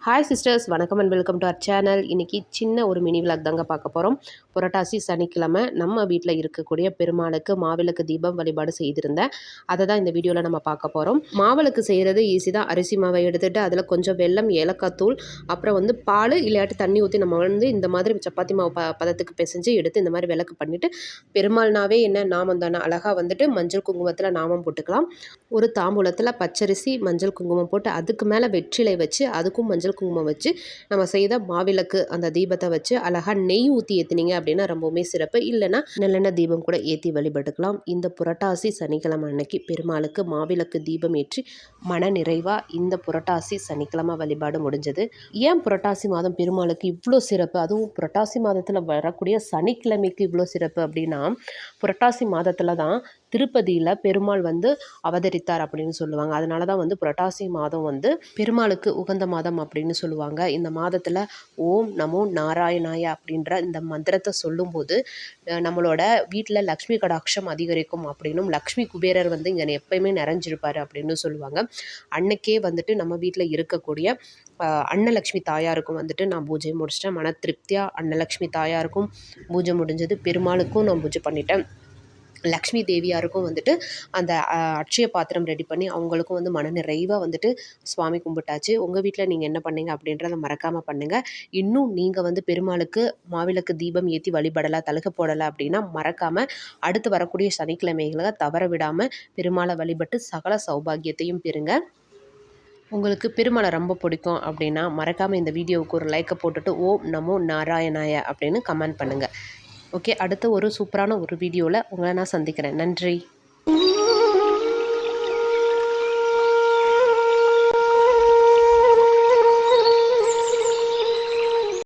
Hi sisters, வணக்கம் and welcome to our channel. இன்றைக்கி சின்ன ஒரு மினி விளாக் தாங்க பார்க்க போகிறோம். புரட்டாசி சனிக்கிழமை நம்ம வீட்டில் இருக்கக்கூடிய பெருமாளுக்கு மாவிளக்கு தீபம் வழிபாடு செய்திருந்தேன். அதை தான் இந்த வீடியோவில் நம்ம பார்க்க போகிறோம். மாவிளக்கு செய்கிறது ஈஸி தான். அரிசி மாவை எடுத்துகிட்டு அதில் கொஞ்சம் வெல்லம், ஏலக்காய் தூள், அப்புறம் பால் இல்லாட்டி தண்ணி ஊற்றி நம்ம இந்த மாதிரி சப்பாத்தி மாவு பதத்துக்கு பிசைஞ்சு எடுத்து இந்த மாதிரி விளக்கு பண்ணிவிட்டு, பெருமாள்னாவே என்ன நாமம் தானே, அழகாக மஞ்சள் குங்குமத்தில் நாமம் போட்டுக்கலாம். ஒரு தாம்பூலத்தில் பச்சரிசி மஞ்சள் குங்குமம் போட்டு அதுக்கு மேலே வெற்றிலை வச்சு அதுக்கும் மஞ்சள் குங்குமம் வச்சு நம்ம செய்த மாவிளக்கு அந்த தீபத்தை வச்சு அழகாக நெய் ஊற்றி ஏற்றினீங்க அப்படின்னா ரொம்பவுமே சிறப்பு. இல்லைன்னா நல்லெண்ணெய் தீபம் கூட ஏற்றி வழிபட்டுக்கலாம். இந்த புரட்டாசி சனிக்கிழமை அன்னைக்கு பெருமாளுக்கு மாவிளக்கு தீபம் ஏற்றி மன நிறைவாக இந்த புரட்டாசி சனிக்கிழமை வழிபாடு முடிஞ்சது. ஏன் புரட்டாசி மாதம் பெருமாளுக்கு இவ்வளோ சிறப்பு, அதுவும் புரட்டாசி மாதத்தில் வரக்கூடிய சனிக்கிழமைக்கு இவ்வளோ சிறப்பு அப்படின்னா, புரட்டாசி மாதத்தில் தான் திருப்பதியில் பெருமாள் அவதரித்தார் அப்படின்னு சொல்லுவாங்க. அதனால தான் புரட்டாசி மாதம் பெருமாளுக்கு உகந்த மாதம் அப்படின்னு சொல்லுவாங்க. இந்த மாதத்தில் ஓம் நமோ நாராயணாய அப்படின்ற இந்த மந்திரத்தை சொல்லும்போது நம்மளோட வீட்டில் லக்ஷ்மி கடாட்சம் அதிகரிக்கும் அப்படின்னும், லக்ஷ்மி குபேரர் இங்கே எப்பயுமே நிறைஞ்சிருப்பார் அப்படின்னு சொல்லுவாங்க. அன்னைக்கே நம்ம வீட்டில் இருக்கக்கூடிய அன்னலக்ஷ்மி தாயாருக்கும் நான் பூஜை முடிச்சிட்டேன். மன திருப்தியாக அன்னலக்ஷ்மி தாயாருக்கும் பூஜை முடிஞ்சது. பெருமாளுக்கும் நான் பூஜை பண்ணிட்டேன். லக்ஷ்மி தேவியாருக்கும் அந்த அட்சய பாத்திரம் ரெடி பண்ணி அவங்களுக்கும் மன நிறைவாக சுவாமி கும்பிட்டாச்சு. உங்கள் வீட்டில் நீங்கள் என்ன பண்ணீங்க அப்படின்றத மறக்காமல் பண்ணுங்கள். இன்னும் நீங்கள் பெருமாளுக்கு மாவிளக்கு தீபம் ஏற்றி வழிபடலை, தழுக போடலை அப்படின்னா மறக்காமல் அடுத்து வரக்கூடிய சனிக்கிழமைகளை தவற விடாமல் பெருமாளை வழிபட்டு சகல சௌபாகியத்தையும் பெறுங்க. உங்களுக்கு பெருமாளை ரொம்ப பிடிக்கும் அப்படின்னா மறக்காமல் இந்த வீடியோவுக்கு ஒரு லைக்கை போட்டுட்டு ஓம் நமோ நாராயணாய அப்படின்னு கமெண்ட் பண்ணுங்கள். ஓகே, அடுத்த ஒரு சூப்பரான ஒரு வீடியோவில் உங்களை நான் சந்திக்கிறேன். நன்றி.